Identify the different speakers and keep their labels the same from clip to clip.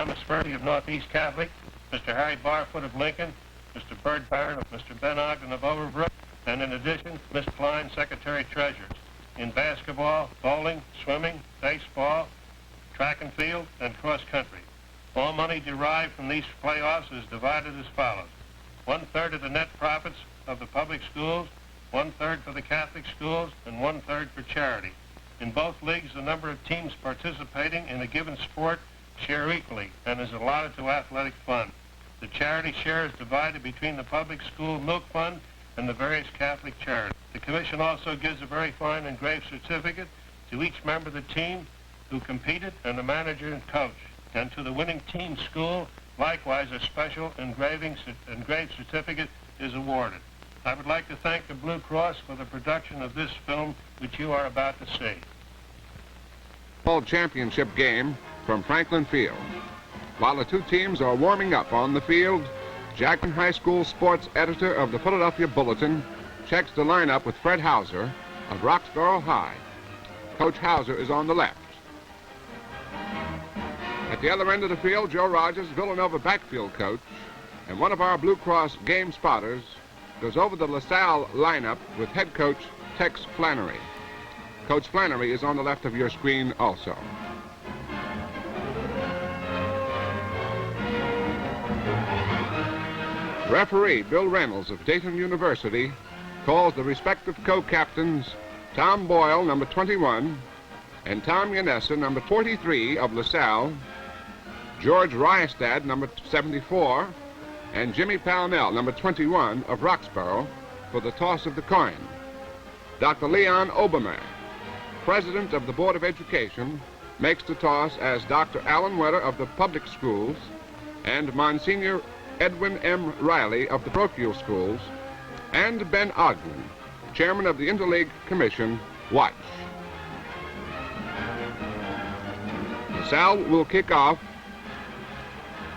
Speaker 1: Thomas Furby of Northeast Catholic, Mr. Harry Barfoot of Lincoln, Mr. Bird Barron of Mr. Ben Ogden of Overbrook, and in addition, Miss Klein, Secretary-Treasurer. In basketball, bowling, swimming, baseball, track and field, and cross-country. All money derived from these playoffs is divided as follows. 1/3 of the net profits of the public schools, 1/3 for the Catholic schools, and 1/3 for charity. In both leagues, the number of teams participating in a given sport share equally and is allotted to athletic fund. The charity share is divided between the public school milk fund and the various Catholic charities. The commission also gives a very fine engraved certificate to each member of the team who competed and the manager and coach. And to the winning team school, likewise a special engraved certificate is awarded. I would like to thank the Blue Cross for the production of this film, which you are about to see.
Speaker 2: World Championship game from Franklin Field. While the two teams are warming up on the field, Jackson High School sports editor of the Philadelphia Bulletin checks the lineup with Fred Hauser of Roxborough High. Coach Hauser is on the left. At the other end of the field, Joe Rogers, Villanova backfield coach, and one of our Blue Cross game spotters goes over the LaSalle lineup with head coach Tex Flannery. Coach Flannery is on the left of your screen also. Referee Bill Reynolds of Dayton University calls the respective co-captains Tom Boyle, number 21, and Tom Yanessa, number 43 of LaSalle, George Ryestad, number 74, and Jimmy Pownell, number 21 of Roxborough, for the toss of the coin. Dr. Leon Obermer, president of the Board of Education, makes the toss as Dr. Alan Wetter of the public schools and Monsignor Edwin M. Riley of the parochial schools, and Ben Ogden, chairman of the Interleague Commission, watch. LaSalle will kick off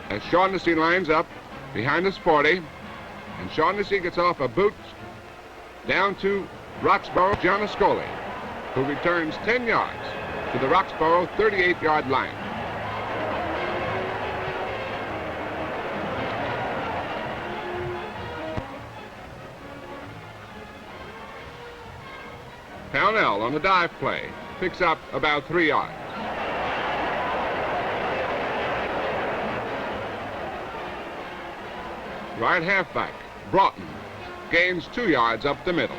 Speaker 2: as Shaughnessy lines up behind his 40, and Shaughnessy gets off a boot down to Roxborough John Ascoli, who returns 10 yards to the Roxborough 38-yard line. Pownell on the dive play picks up about 3 yards. Right halfback, Broughton, gains 2 yards up the middle.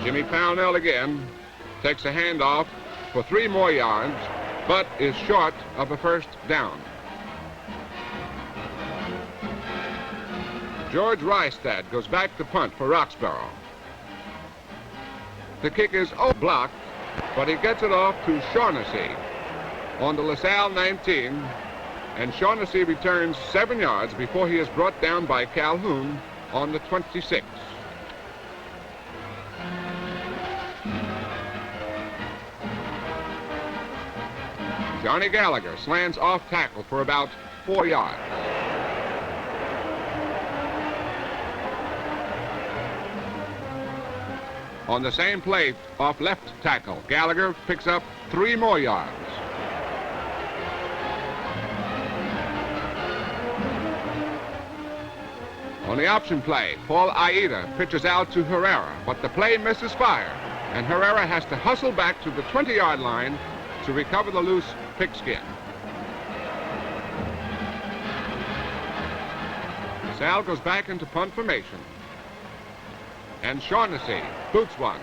Speaker 2: Jimmy Pownell again takes a handoff for 3 more yards, but is short of a first down. George Rystad goes back to punt for Roxborough. The kick is blocked, but he gets it off to Shaughnessy on the LaSalle 19, and Shaughnessy returns 7 yards before he is brought down by Calhoun on the 26. Johnny Gallagher slants off tackle for about 4 yards. On the same play, off left tackle, Gallagher picks up 3 more yards. On the option play, Paul Aida pitches out to Herrera, but the play misses fire, and Herrera has to hustle back to the 20-yard line to recover the loose pigskin. Sal goes back into punt formation, and Shaughnessy boots one.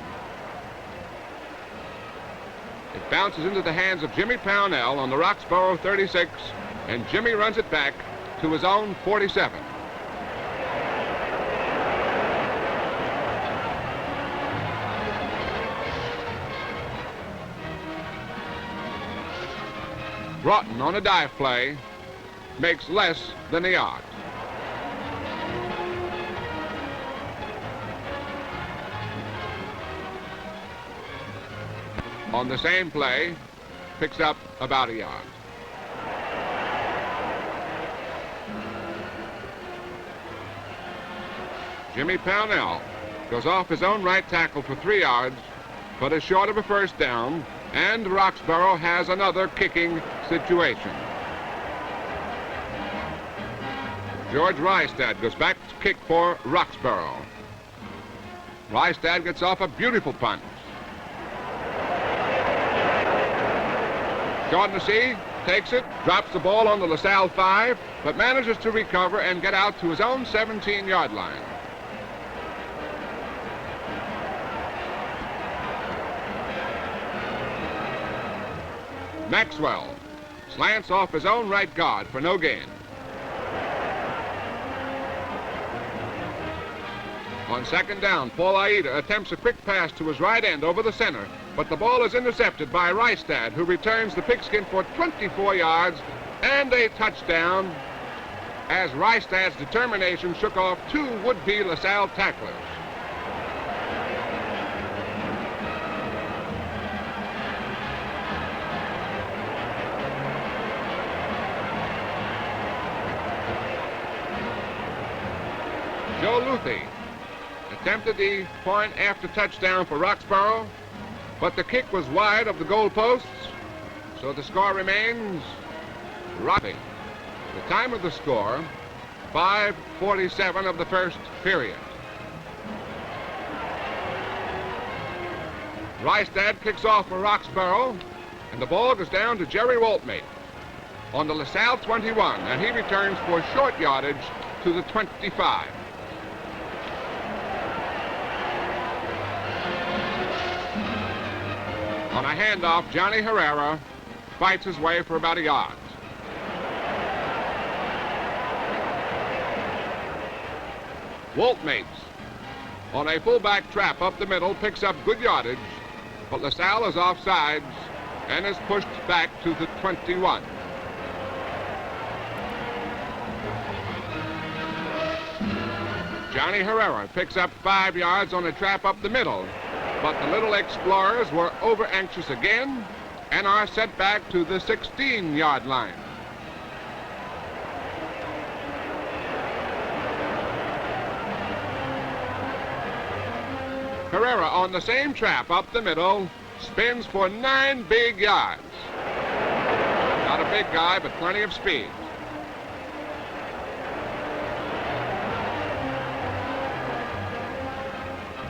Speaker 2: It bounces into the hands of Jimmy Pownell on the Roxborough 36, and Jimmy runs it back to his own 47. Broughton on a dive play makes less than a yard. On the same play, picks up about a yard. Jimmy Pownell goes off his own right tackle for 3 yards but is short of a first down, and Roxborough has another kicking situation. George Rystad goes back to kick for Roxborough. Rystad gets off a beautiful punt. Shaughnessy takes it, drops the ball on the LaSalle 5, but manages to recover and get out to his own 17-yard line. Maxwell slants off his own right guard for no gain. On second down, Paul Aida attempts a quick pass to his right end over the center, but the ball is intercepted by Rystad, who returns the pigskin for 24 yards and a touchdown as Rystad's determination shook off two would-be LaSalle tacklers. Joe Luthi attempted the point after touchdown for Roxborough, but the kick was wide of the goal posts, so the score remains nothing. The time of the score, 5:47 of the first period. Rystad kicks off for Roxborough, and the ball goes down to Jerry Waltmate on the LaSalle 21, and he returns for short yardage to the 25. On a handoff, Johnny Herrera fights his way for about a yard. Waltmates, on a fullback trap up the middle, picks up good yardage, but LaSalle is offsides and is pushed back to the 21. Johnny Herrera picks up 5 yards on a trap up the middle, but the Little Explorers were over-anxious again and are sent back to the 16-yard line. Herrera on the same trap up the middle spins for 9 big yards. Not a big guy, but plenty of speed.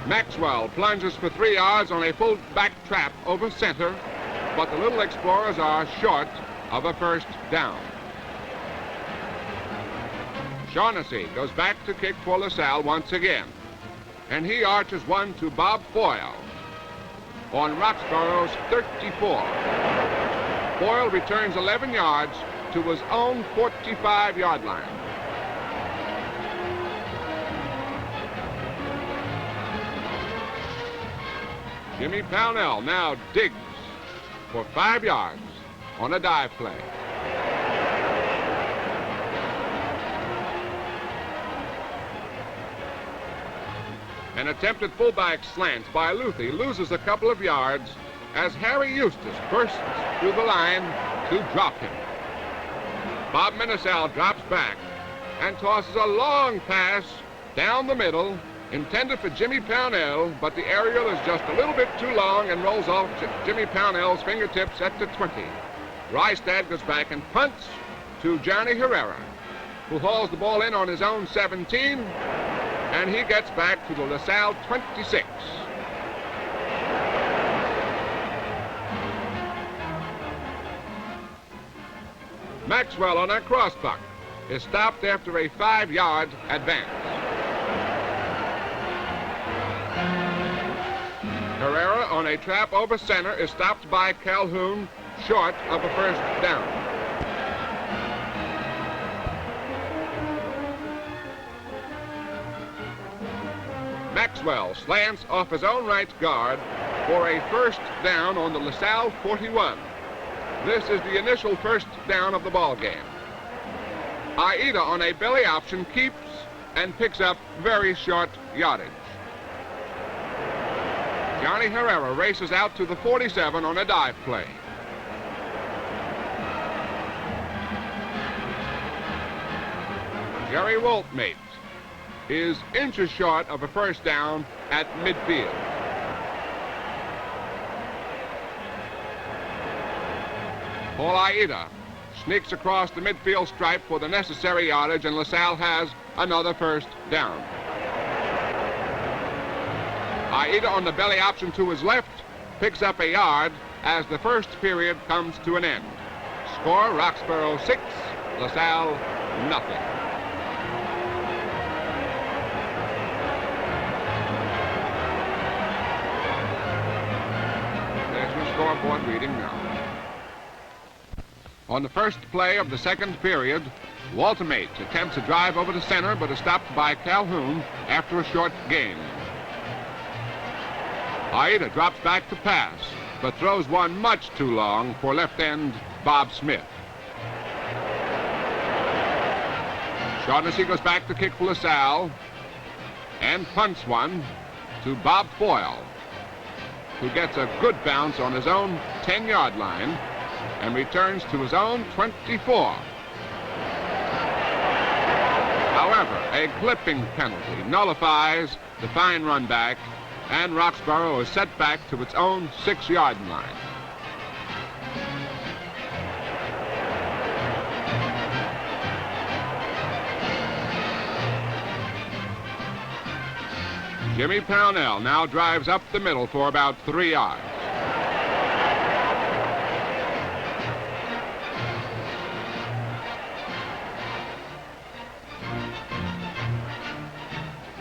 Speaker 2: Maxwell plunges for 3 yards on a full back trap over center, but the Little Explorers are short of a first down. Shaughnessy goes back to kick for LaSalle once again, and he arches one to Bob Foyle on Roxborough's 34. Foyle returns 11 yards to his own 45-yard line. Jimmy Pownell now digs for 5 yards on a dive play. An attempted fullback slant by Luthi loses a couple of yards as Harry Eustace bursts through the line to drop him. Bob Menesal drops back and tosses a long pass down the middle intended for Jimmy Pownell, but the aerial is just a little bit too long and rolls off Jimmy Pownell's fingertips at the 20. Rystad goes back and punts to Johnny Herrera, who hauls the ball in on his own 17, and he gets back to the LaSalle 26. Maxwell on a crossbuck is stopped after a 5-yard advance. Herrera on a trap over center is stopped by Calhoun short of a first down. Maxwell slants off his own right guard for a first down on the LaSalle 41. This is the initial first down of the ball game. Aida on a belly option keeps and picks up very short yardage. Johnny Herrera races out to the 47 on a dive play. Jerry Waltmate is inches short of a first down at midfield. Paul Aida sneaks across the midfield stripe for the necessary yardage, and LaSalle has another first down. Aida on the belly option to his left picks up a yard as the first period comes to an end. Score, Roxborough 6, LaSalle nothing. There's your scoreboard reading now. On the first play of the second period, Waltermate attempts a drive over the center but is stopped by Calhoun after a short gain. Aida drops back to pass, but throws one much too long for left end Bob Smith. Shaughnessy goes back to kick for LaSalle and punts one to Bob Foyle, who gets a good bounce on his own 10-yard line and returns to his own 24. However, a clipping penalty nullifies the fine run back, and Roxborough is set back to its own 6-yard line. Jimmy Pownell now drives up the middle for about 3 yards.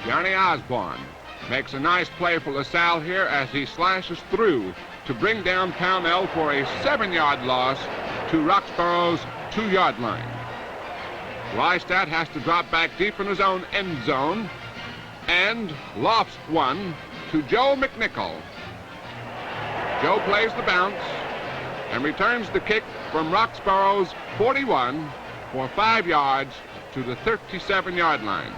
Speaker 2: Johnny Osborne makes a nice play for LaSalle here as he slashes through to bring down Pownell for a 7-yard loss to Roxborough's 2-yard line. Lystat has to drop back deep in his own end zone and lofts one to Joe McNichol. Joe plays the bounce and returns the kick from Roxborough's 41 for 5 yards to the 37-yard line.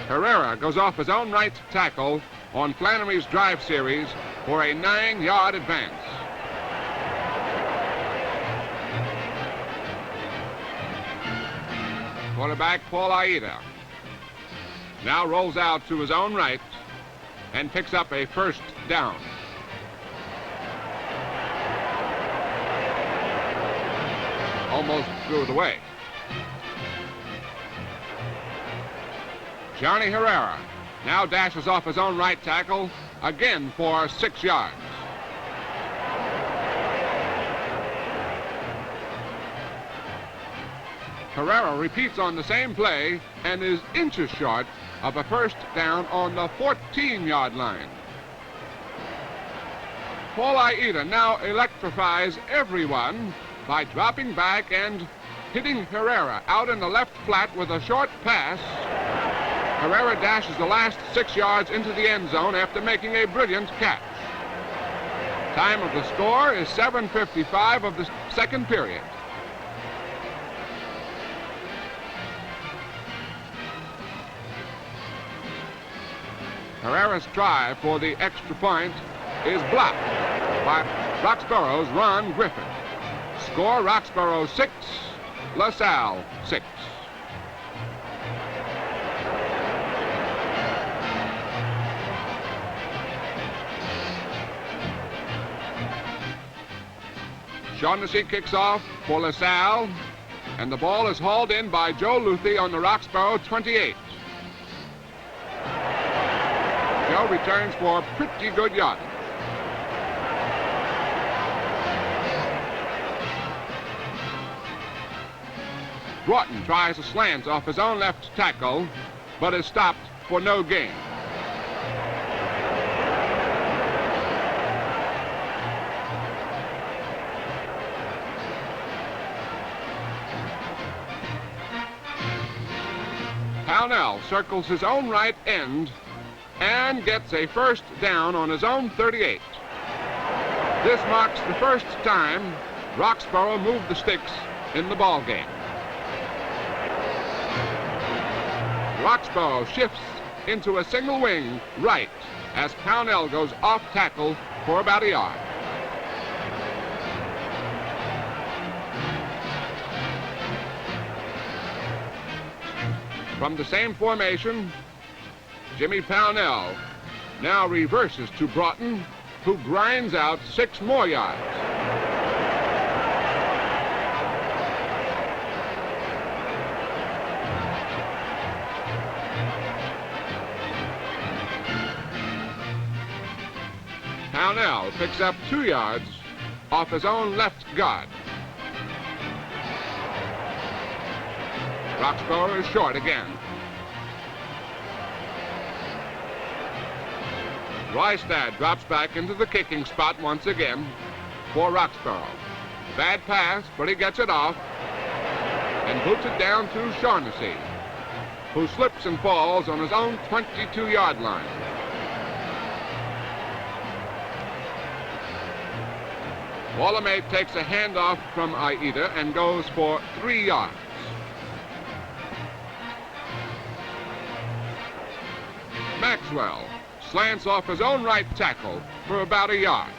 Speaker 2: Herrera goes off his own right tackle on Flannery's drive series for a 9-yard advance. Quarterback Paul Aida now rolls out to his own right and picks up a first down. Almost threw it away. Johnny Herrera now dashes off his own right tackle again for 6 yards. Herrera repeats on the same play and is inches short of a first down on the 14-yard line. Paul Aida now electrifies everyone by dropping back and hitting Herrera out in the left flat with a short pass. Herrera dashes the last 6 yards into the end zone after making a brilliant catch. Time of the score is 7:55 of the second period. Herrera's try for the extra point is blocked by Roxborough's Ron Griffith. Score, Roxborough 6, LaSalle 6. Shaughnessy kicks off for LaSalle, and the ball is hauled in by Joe Luthi on the Roxborough 28. Joe returns for pretty good yardage. Broughton tries a slant off his own left tackle, but is stopped for no gain. Pownell circles his own right end and gets a first down on his own 38. This marks the first time Roxborough moved the sticks in the ball game. Roxborough shifts into a single wing right as Pownell goes off tackle for about a yard. From the same formation, Jimmy Pownell now reverses to Broughton, who grinds out 6 more yards. Pownell picks up 2 yards off his own left guard. Roxborough is short again. Rystad drops back into the kicking spot once again for Roxborough. Bad pass, but he gets it off and boots it down to Shaughnessy, who slips and falls on his own 22-yard line. Wallamate takes a handoff from Aida and goes for 3 yards. Maxwell slants off his own right tackle for about 1 yard.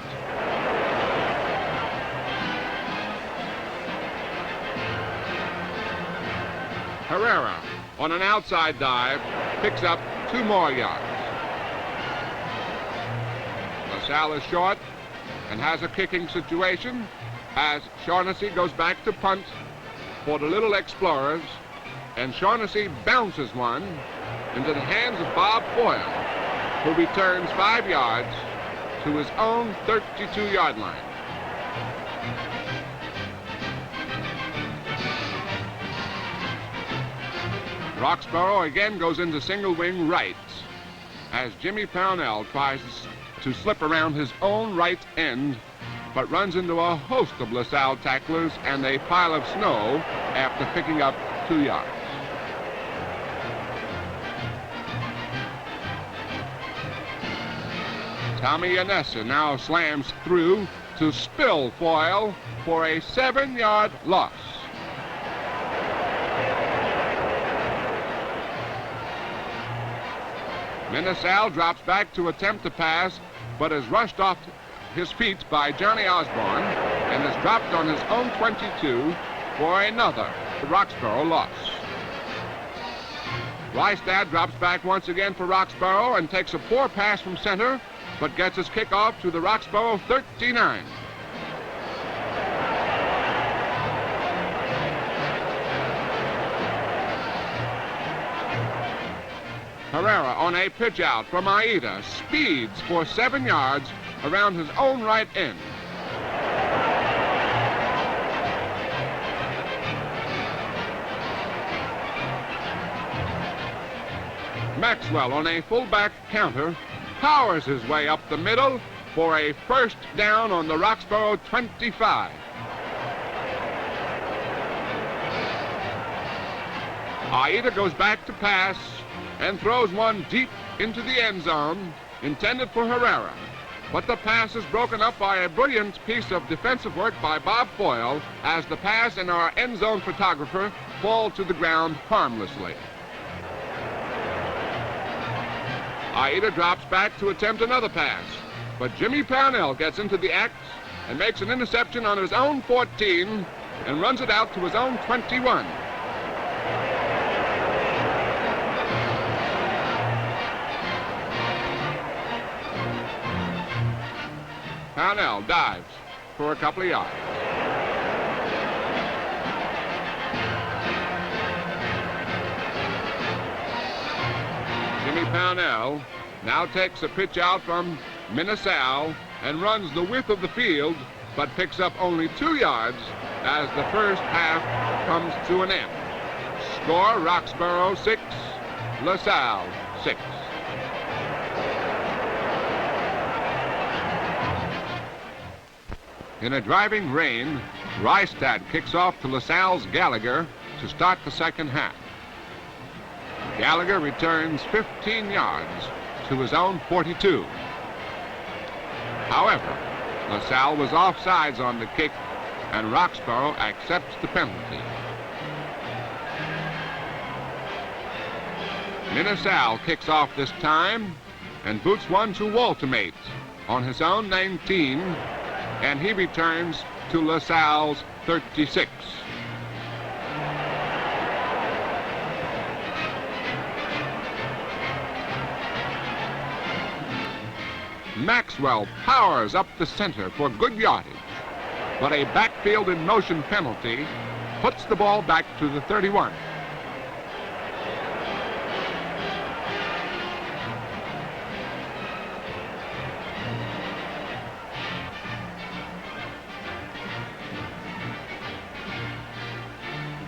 Speaker 2: Herrera, on an outside dive, picks up 2 more yards. LaSalle is short and has a kicking situation as Shaughnessy goes back to punt for the Little Explorers, and Shaughnessy bounces one into the hands of Bob Foyle, who returns 5 yards to his own 32-yard line. Roxborough again goes into single wing right as Jimmy Pownell tries to slip around his own right end, but runs into a host of LaSalle tacklers and a pile of snow after picking up 2 yards. Tommy Yanessa now slams through to spill Foyle for a 7-yard loss. LaSalle drops back to attempt to pass, but is rushed off his feet by Johnny Osborne and is dropped on his own 22 for another Roxborough loss. Rystad drops back once again for Roxborough and takes a poor pass from center, but gets his kickoff to the Roxborough 39. Herrera on a pitch out from Aida speeds for 7 yards around his own right end. Maxwell on a fullback counter powers his way up the middle for a first down on the Roxborough 25. Aida goes back to pass and throws one deep into the end zone, intended for Herrera. But the pass is broken up by a brilliant piece of defensive work by Bob Foyle as the pass and our end zone photographer fall to the ground harmlessly. Aida drops back to attempt another pass, but Jimmy Pownell gets into the act and makes an interception on his own 14 and runs it out to his own 21. Pownell dives for a couple of yards. Jimmy Pownell now takes a pitch out from LaSalle and runs the width of the field, but picks up only 2 yards as the first half comes to an end. Score: Roxborough 6, LaSalle 6. In a driving rain, Rystad kicks off to LaSalle's Gallagher to start the second half. Gallagher returns 15 yards to his own 42. However, LaSalle was offsides on the kick, and Roxborough accepts the penalty. LaSalle kicks off this time and boots one to Waltermate on his own 19, and he returns to LaSalle's 36. Maxwell powers up the center for good yardage, but a backfield in motion penalty puts the ball back to the 31.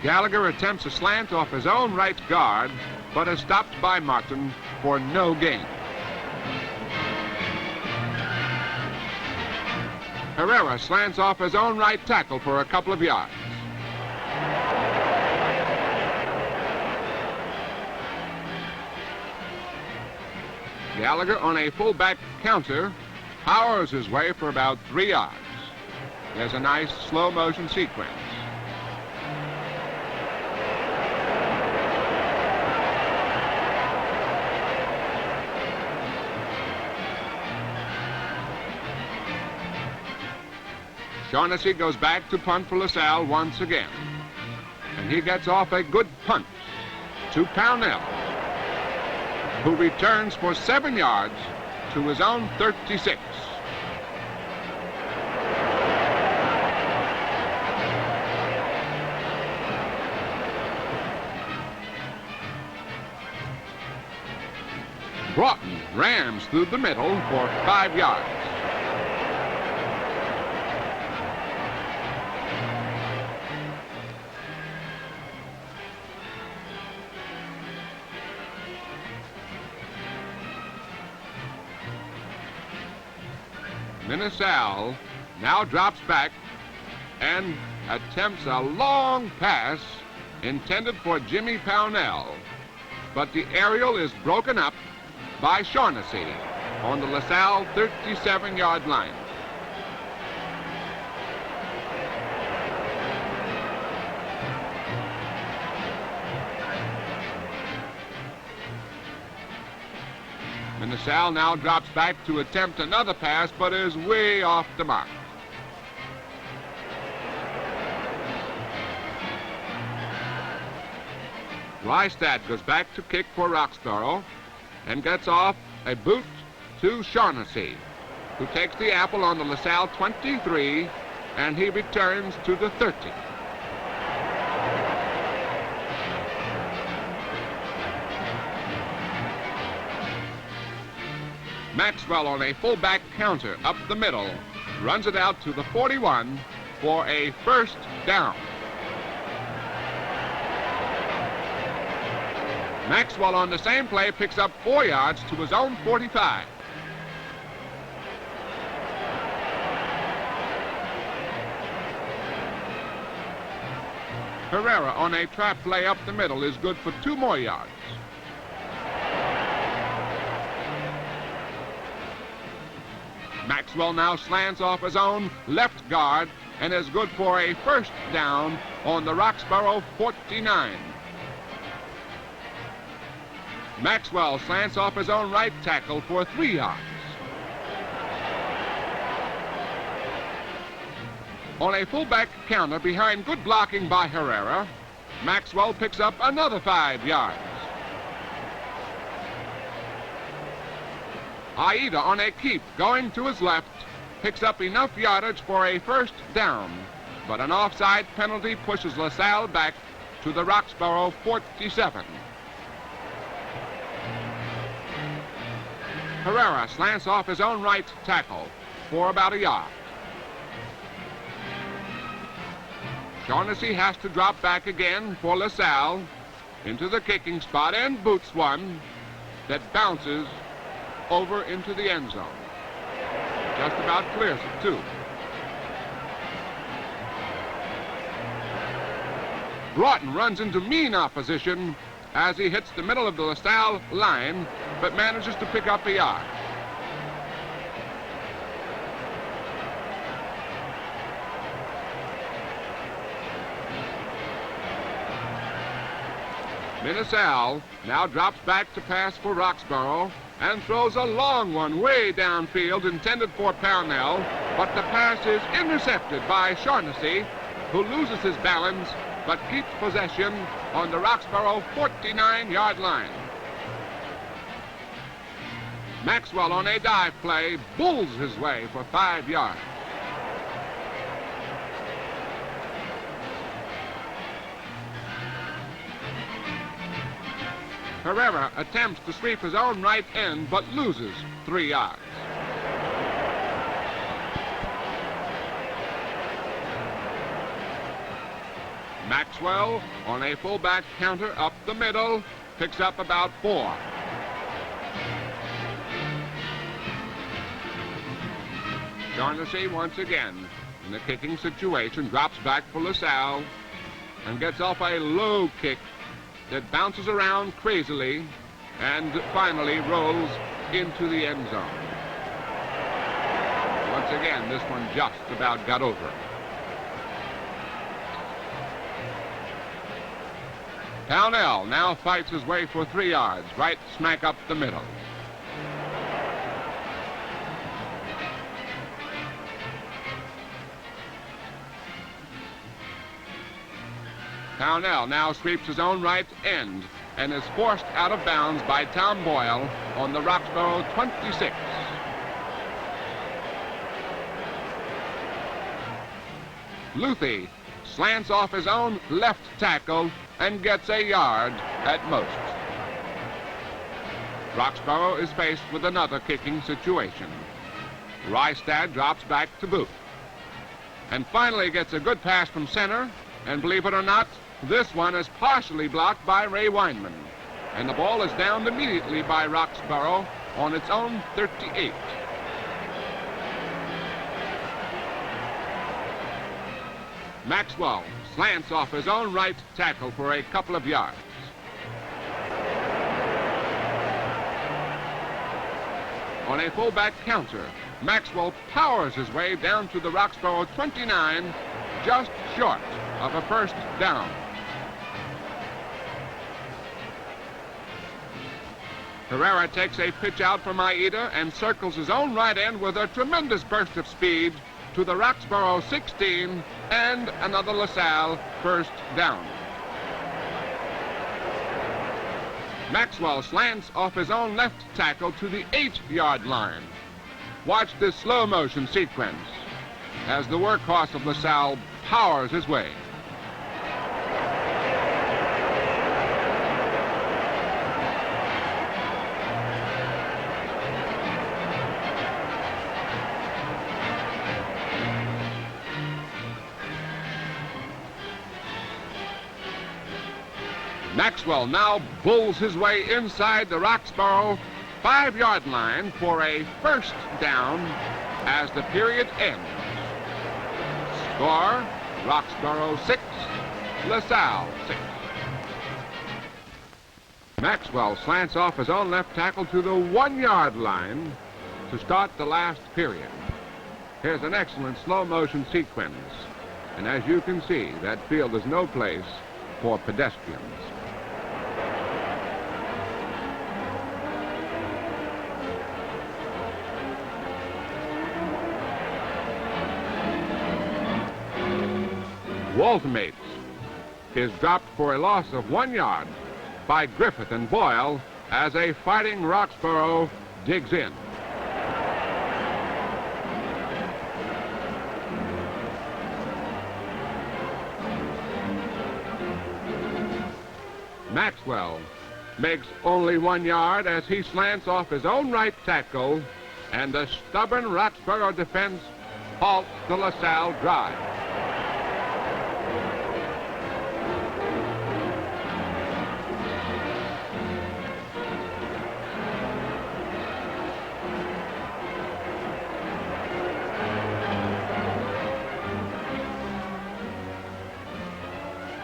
Speaker 2: Gallagher attempts a slant off his own right guard, but is stopped by Martin for no gain. Herrera slants off his own right tackle for a couple of yards. Gallagher on a fullback counter powers his way for about 3 yards. There's a nice slow motion sequence. Shaughnessy goes back to punt for LaSalle once again. And he gets off a good punt to Pownell, who returns for 7 yards to his own 36. Broughton rams through the middle for 5 yards. LaSalle now drops back and attempts a long pass intended for Jimmy Pownell, but the aerial is broken up by Shaughnessy on the LaSalle 37-yard line. LaSalle now drops back to attempt another pass, but is way off the mark. Rystad goes back to kick for Roxborough and gets off a boot to Shaughnessy, who takes the apple on the LaSalle 23, and he returns to the 30. Maxwell on a fullback counter up the middle runs it out to the 41 for a first down. Maxwell on the same play picks up 4 yards to his own 45. Herrera on a trap play up the middle is good for 2 more yards. Maxwell now slants off his own left guard and is good for a first down on the Roxborough 49. Maxwell slants off his own right tackle for 3 yards. On a fullback counter behind good blocking by Herrera, Maxwell picks up another 5 yards. Aida on a keep going to his left picks up enough yardage for a first down, but an offside penalty pushes LaSalle back to the Roxborough 47. Herrera slants off his own right tackle for about a yard. Shaughnessy has to drop back again for LaSalle into the kicking spot and boots one that bounces over into the end zone. Just about clears it, too. Broughton runs into mean opposition as he hits the middle of the LaSalle line, but manages to pick up a yard. LaSalle now drops back to pass for Roxborough and throws a long one way downfield intended for Pownell, but the pass is intercepted by Shaughnessy, who loses his balance but keeps possession on the Roxborough 49-yard line. Maxwell on a dive play bulls his way for 5 yards. Herrera attempts to sweep his own right end, but loses 3 yards. Maxwell on a fullback counter up the middle, picks up about 4. Shaughnessy once again in the kicking situation, drops back for LaSalle and gets off a low kick that bounces around crazily and finally rolls into the end zone. Once again, this one just about got over. Pownell now fights his way for 3 yards, right smack up the middle. Pownell now sweeps his own right end and is forced out of bounds by Tom Boyle on the Roxborough 26. Luthi slants off his own left tackle and gets a yard at most. Roxborough is faced with another kicking situation. Rystad drops back to Booth and finally gets a good pass from center, and believe it or not, this one is partially blocked by Ray Weinman, and the ball is downed immediately by Roxborough on its own 38. Maxwell slants off his own right tackle for a couple of yards. On a fullback counter, Maxwell powers his way down to the Roxborough 29, just short of a first down. Herrera takes a pitch out from Maeda and circles his own right end with a tremendous burst of speed to the Roxborough 16 and another LaSalle first down. Maxwell slants off his own left tackle to the 8-yard line. Watch this slow motion sequence as the workhorse of LaSalle powers his way. Maxwell now bulls his way inside the Roxborough 5-yard line for a first down as the period ends. Score, Roxborough 6, LaSalle 6. Maxwell slants off his own left tackle to the 1-yard line to start the last period. Here's an excellent slow motion sequence. And as you can see, that field is no place for pedestrians. Waltemates is dropped for a loss of 1 yard by Griffith and Boyle as a fighting Roxborough digs in. Maxwell makes only 1 yard as he slants off his own right tackle, and the stubborn Roxborough defense halts the LaSalle drive.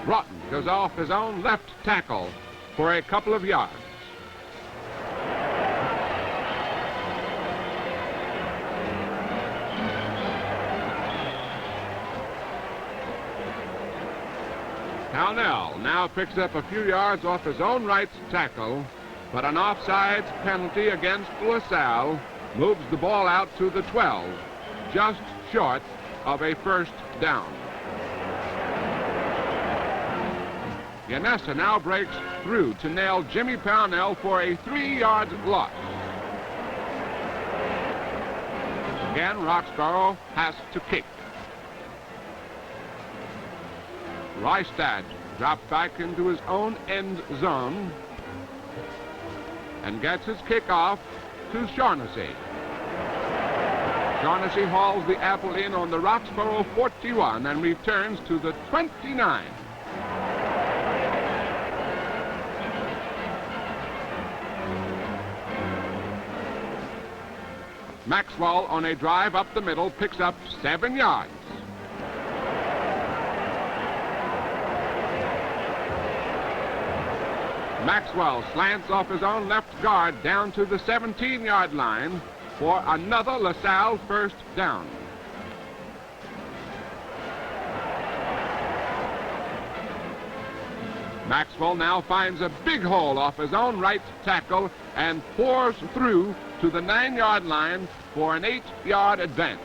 Speaker 2: Broughton goes off his own left tackle for a couple of yards. Pownell now picks up a few yards off his own right tackle, but an offsides penalty against LaSalle moves the ball out to the 12, just short of a first down. Yanessa now breaks through to nail Jimmy Pownell for a 3-yard loss. Again, Roxborough has to kick. Rystad drops back into his own end zone and gets his kick off to Shaughnessy. Shaughnessy hauls the apple in on the Roxborough 41 and returns to the 29. Maxwell, on a drive up the middle, picks up 7 yards. Maxwell slants off his own left guard down to the 17-yard line for another LaSalle first down. Maxwell now finds a big hole off his own right tackle and pours through to the 9-yard line for an 8-yard advance.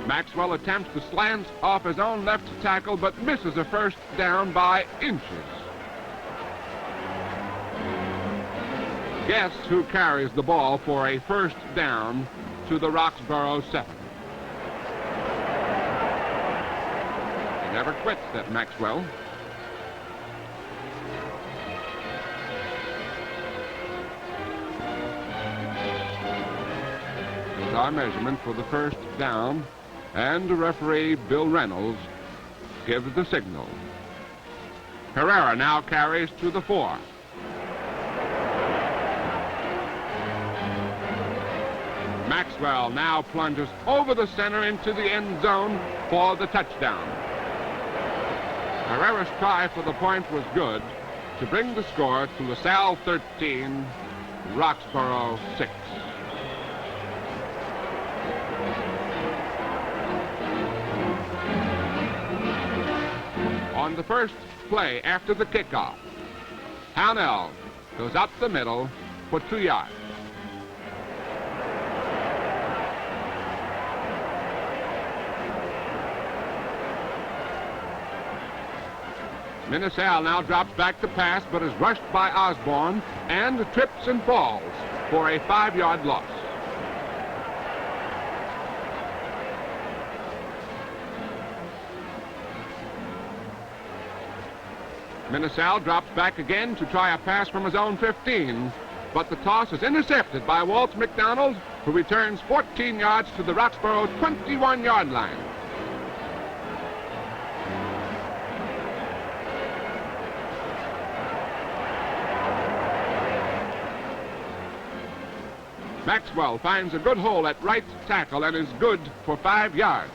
Speaker 2: Maxwell attempts to slant off his own left tackle but misses a first down by inches. Guess who carries the ball for a first down to the Roxborough 7. He never quits, that Maxwell. Here's our measurement for the first down, and referee Bill Reynolds gives the signal. Herrera now carries to the 4. Maxwell now plunges over the center into the end zone for the touchdown. Herrera's try for the point was good to bring the score to LaSalle 13, Roxborough 6. On the first play after the kickoff, Hownell goes up the middle for 2 yards. LaSalle now drops back to pass but is rushed by Osborne and trips and falls for a 5-yard loss. LaSalle drops back again to try a pass from his own 15, but the toss is intercepted by Walt McDonald, who returns 14 yards to the Roxborough 21-yard line. Maxwell finds a good hole at right tackle and is good for 5 yards.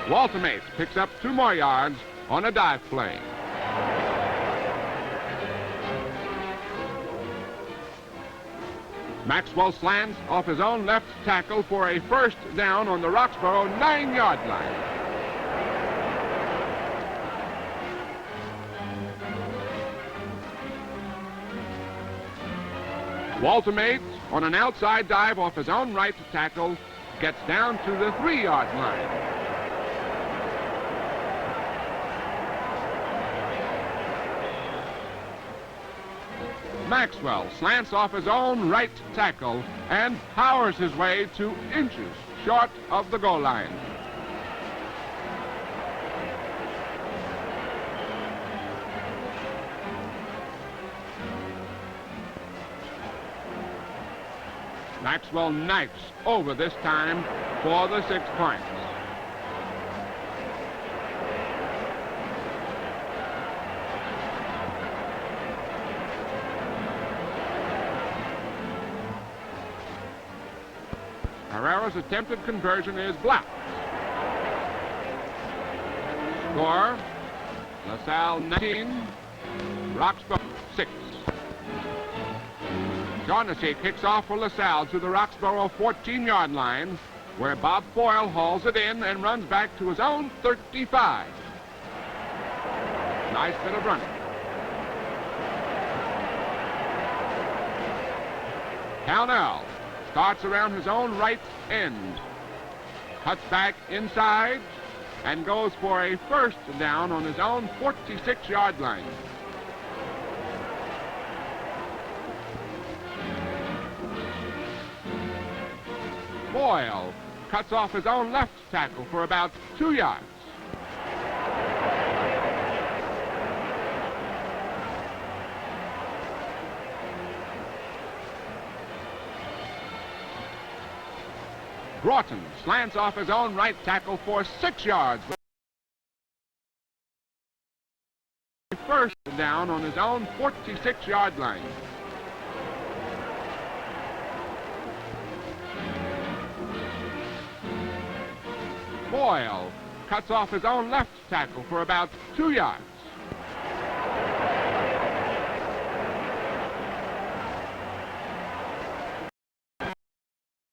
Speaker 2: Waltermate picks up 2 more yards on a dive play. Maxwell slants off his own left tackle for a first down on the Roxborough 9-yard line. Waltermate, on an outside dive off his own right tackle, gets down to the 3-yard line. Maxwell slants off his own right tackle and powers his way to inches short of the goal line. Maxwell knifes over this time for the 6 points. Herrera's attempted conversion is blocked. Score, LaSalle 19, Roxborough 6. Shaughnessy kicks off for LaSalle to the Roxborough 14-yard line, where Bob Foyle hauls it in and runs back to his own 35. Nice bit of running. Hownell starts around his own right end, cuts back inside, and goes for a first down on his own 46-yard line. Boyle cuts off his own left tackle for about 2 yards. Broughton slants off his own right tackle for 6 yards. First down on his own 46-yard line. Boyle cuts off his own left tackle for about 2 yards.